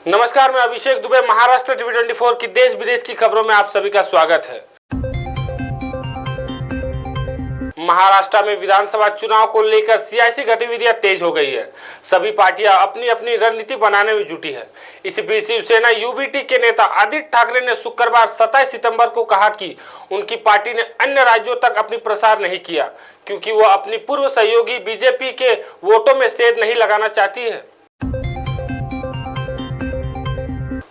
नमस्कार, मैं अभिषेक दुबे। महाराष्ट्र टीवी 24 की देश विदेश की खबरों में आप सभी का स्वागत है। महाराष्ट्र में विधानसभा चुनाव को लेकर सियासी गतिविधियां तेज हो गई है। सभी पार्टियां अपनी अपनी रणनीति बनाने में जुटी है। इस बीच शिवसेना यूबीटी के नेता आदित्य ठाकरे ने शुक्रवार 27 सितंबर को कहा कि उनकी पार्टी ने अन्य राज्यों तक अपनी प्रसार नहीं किया क्योंकि वह अपनी पूर्व सहयोगी बीजेपी के वोटों में सेंध नहीं लगाना चाहती है।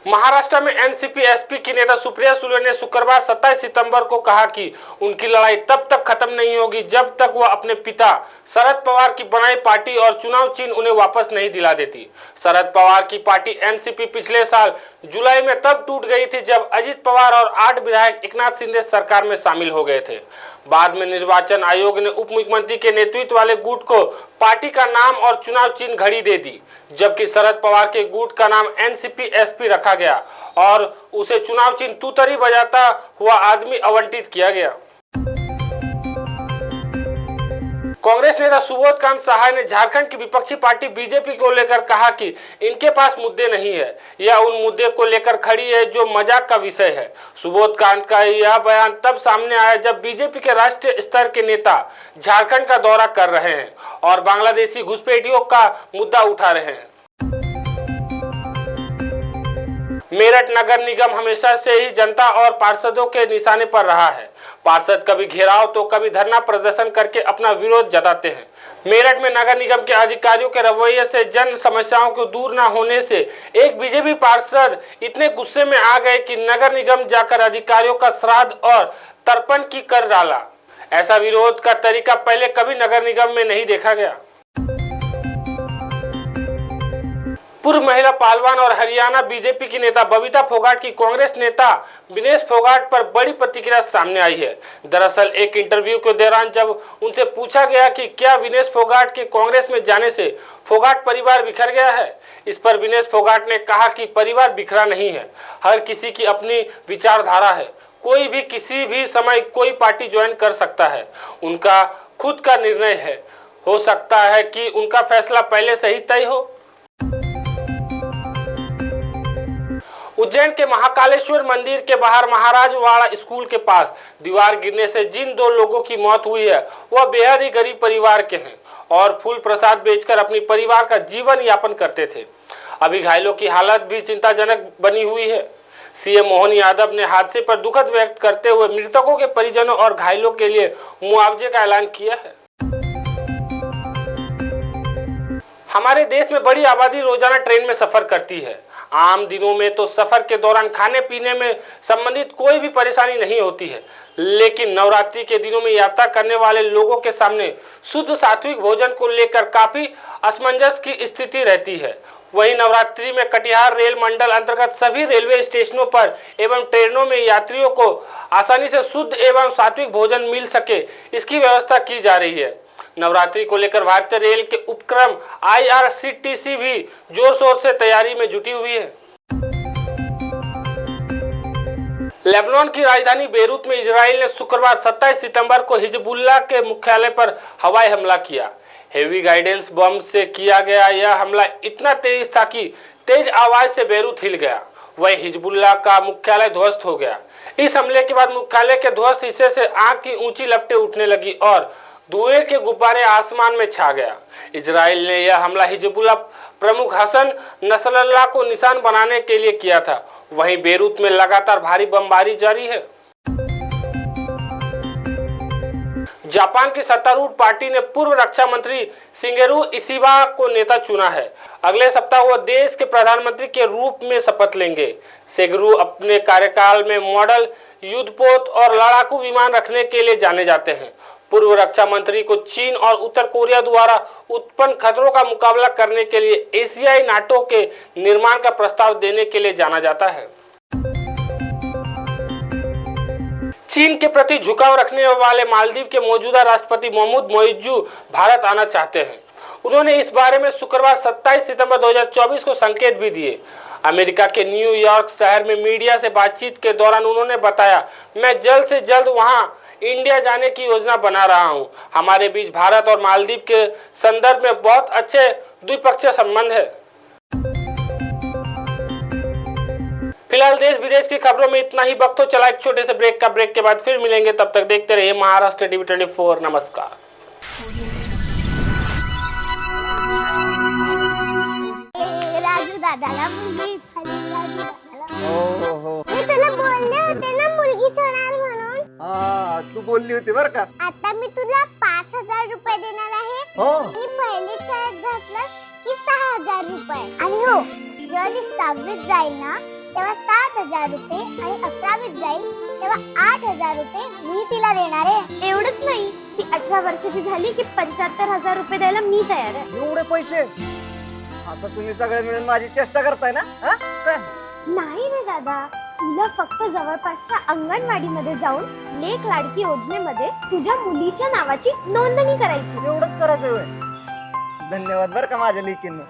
महाराष्ट्र में एनसीपी-एसपी की नेता सुप्रिया सुले ने शुक्रवार 27 सितंबर को कहा कि उनकी लड़ाई तब तक खत्म नहीं होगी जब तक वह अपने पिता शरद पवार की बनाई पार्टी और चुनाव चिन्ह उन्हें वापस नहीं दिला देती। शरद पवार की पार्टी एनसीपी पिछले साल जुलाई में तब टूट गई थी जब अजित पवार और 8 विधायक एकनाथ शिंदे सरकार में शामिल हो गए थे। बाद में निर्वाचन आयोग ने उप मुख्यमंत्री के नेतृत्व वाले गुट को पार्टी का नाम और चुनाव चिन्ह घड़ी दे दी, जबकि शरद पवार के गुट का नाम एनसीपी-एसपी रखा गया और उसे चुनाव चिन्ह तूतरी बजाता हुआ आदमी आवंटित किया गया। कांग्रेस नेता सुबोध सहाय ने झारखंड की विपक्षी पार्टी बीजेपी को लेकर कहा कि इनके पास मुद्दे नहीं है, यह उन मुद्दे को लेकर खड़ी है जो मजाक का विषय है। सुबोध का यह बयान तब सामने आया जब बीजेपी के राष्ट्रीय स्तर के नेता झारखंड का दौरा कर रहे हैं और बांग्लादेशी घुसपैठियों का मुद्दा उठा रहे हैं। मेरठ नगर निगम हमेशा से ही जनता और पार्षदों के निशाने पर रहा है। पार्षद कभी घेराव तो कभी धरना प्रदर्शन करके अपना विरोध जताते हैं। मेरठ में नगर निगम के अधिकारियों के रवैये से जन समस्याओं को दूर न होने से एक बीजेपी पार्षद इतने गुस्से में आ गए कि नगर निगम जाकर अधिकारियों का श्राद्ध और तर्पण की कर डाला। ऐसा विरोध का तरीका पहले कभी नगर निगम में नहीं देखा गया। पूर्व महिला पहलवान और हरियाणा बीजेपी की नेता बबीता फोगाट की कांग्रेस नेता विनेश फोगाट पर बड़ी प्रतिक्रिया सामने आई है। दरअसल एक इंटरव्यू के दौरान जब उनसे पूछा गया कि क्या विनेश फोगाट के कांग्रेस में जाने से फोगाट परिवार बिखर गया है, इस पर विनेश फोगाट ने कहा कि परिवार बिखरा नहीं है, हर किसी की अपनी विचारधारा है, कोई भी किसी भी समय कोई पार्टी ज्वाइन कर सकता है, उनका खुद का निर्णय है, हो सकता है कि उनका फैसला पहले से ही तय हो। उज्जैन के महाकालेश्वर मंदिर के बाहर महाराजवाड़ा स्कूल के पास दीवार गिरने से जिन 2 लोगों की मौत हुई है वह बेहद ही गरीब परिवार के हैं और फूल प्रसाद बेचकर अपनी परिवार का जीवन यापन करते थे। अभी घायलों की हालत भी चिंताजनक बनी हुई है। सीएम मोहन यादव ने हादसे पर दुखद व्यक्त करते हुए मृतकों के परिजनों और घायलों के लिए मुआवजे का ऐलान किया है। हमारे देश में बड़ी आबादी रोजाना ट्रेन में सफर करती है। आम दिनों में तो सफर के दौरान खाने पीने में संबंधित कोई भी परेशानी नहीं होती है, लेकिन नवरात्रि के दिनों में यात्रा करने वाले लोगों के सामने शुद्ध सात्विक भोजन को लेकर काफी असमंजस की स्थिति रहती है। वहीं नवरात्रि में कटिहार रेल मंडल अंतर्गत सभी रेलवे स्टेशनों पर एवं ट्रेनों में यात्रियों को आसानी से शुद्ध एवं सात्विक भोजन मिल सके, इसकी व्यवस्था की जा रही है। नवरात्रि को लेकर भारतीय रेल के उपक्रम IRCTC भी जोर शोर से तैयारी में जुटी हुई है। लेबनान की राजधानी बेरूत में इजराइल ने शुक्रवार 27 सितंबर को हिजबुल्लाह के मुख्यालय पर हवाई हमला किया। हेवी गाइडेंस बम से किया गया यह हमला इतना तेज था कि तेज आवाज से बेरूत हिल गया। वहीं हिजबुल्लाह का मुख्यालय ध्वस्त हो गया। इस हमले के बाद मुख्यालय के ध्वस्त हिस्से से आग की ऊंची लपटें उठने लगी और धुएं के गुब्बारे आसमान में छा गया। इजराइल ने यह हमला हिजबुल्लाह प्रमुख हसन नसरल्लाह को निशान बनाने के लिए किया था। वहीं बेरूत में लगातार भारी बमबारी जारी है। जापान की सत्तारूढ़ पार्टी ने पूर्व रक्षा मंत्री शिगेरू इशिबा को नेता चुना है। अगले सप्ताह वह देश के प्रधानमंत्री के रूप में शपथ लेंगे। शिगेरू अपने कार्यकाल में मॉडल युद्धपोत और लड़ाकू विमान रखने के लिए जाने जाते हैं। पूर्व रक्षा मंत्री को चीन और उत्तर कोरिया द्वारा उत्पन्न खतरों का मुकाबला करने के लिए एशियाई नाटो के निर्माण का प्रस्ताव देने के लिए जाना जाता है। चीन के प्रति झुकाव रखने वाले मालदीव के मौजूदा राष्ट्रपति महमूद मोइज्जू भारत आना चाहते हैं। उन्होंने इस बारे में शुक्रवार 27 सितंबर 2024 को संकेत भी दिए। अमेरिका के न्यूयॉर्क शहर में मीडिया से बातचीत के दौरान उन्होंने बताया, मैं जल्द से जल्द वहां इंडिया जाने की योजना बना रहा हूं। हमारे बीच भारत और मालदीव के संदर्भ में बहुत अच्छे द्विपक्षीय संबंध है। फिलहाल देश विदेश की खबरों में इतना ही। वक्त हो चला एक छोटे से ब्रेक का। ब्रेक के बाद फिर मिलेंगे, तब तक देखते रहिए महाराष्ट्र टीवी 24। नमस्कार। राजू दादाला मुलगी झाली, राजू दादाला. मी तुला बोलले होते ना मुलगी होणार म्हणून. हा तू बोलली होती बर का. आता मी तुला 5,000 रुपये देणार आहे. आणि पहिली शाळेत घातलं की 6,000 रुपये. आणि हो, जेव्हा ती 6वीत जाईल ना तेव्हा 7,000 रुपये आणि 11वीत जाईल तेव्हा 8,000 रुपये मी तिला देणार आहे. एवढंच नाही, ती 18 वर्षाची झाली की 75,000 रुपये द्यायला मी तयार आहे. एवढे पैसे? आता तुम्ही सगळे मिळून माझी चेष्टा करताय ना? नाही रे दादा, तुला फक्त जवळपासच्या अंगणवाडीमध्ये जाऊन लेक लाडकी योजनेमध्ये तुझ्या मुलीच्या नावाची नोंदणी करायची. एवढंच करायचं होय. धन्यवाद बर का माझ्या लेकींना.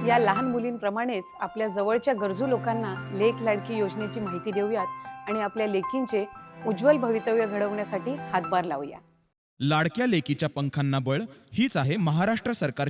या लहान मुलींप्रमाणेच आपल्या जवळच्या गरजू लोकांना लेक लाडकी योजनेची माहिती देऊयात आणि आपल्या लेकींचे उज्ज्वल भवितव्य घडवण्यासाठी हातभार लावूया. लाडक्या लेकीच्या पंखांना बळ हीच आहे महाराष्ट्र सरकारची